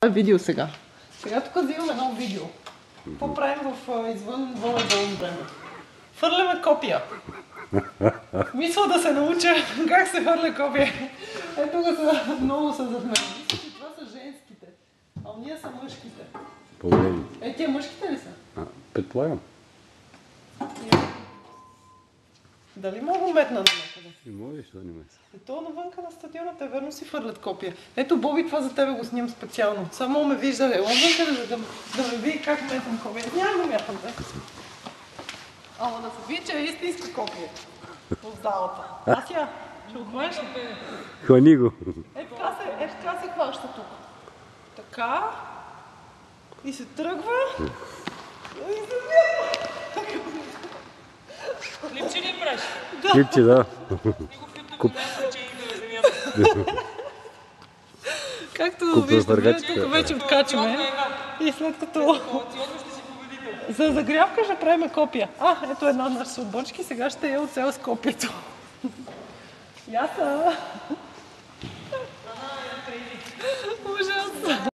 Видео сега. Сега тук взимам едно видео. Какво правим в извън волейболно време? Фърляме копия. Мисля да се науча как се хвърля копия. Тук са много са зад мен. Мисля, че това са женските. А ние са мъжките. По-големи. Тия мъжките ли са? Предполагам. Дали мога метна на някъде? Не можеш да не меса. То навънка на стадиона, те верно си фърлят копия. Ето, Боби, това за тебе го снимам специално. Само ме вижда навънка, да ме види как метам копия. Няма да мятам, бе. Ама да се види, че е истинска копия в залата. Ася, ще го хванеш ли? Хвани го. Така се хваща тук. Така. И се тръгва. И се вие. Липче ли правиш? Липче, да. Както виждаме, тук вече откачаме. И след като за загрявка ще правим копия. Ето една наша от бочки, сега ще я оцел с копието. Яса!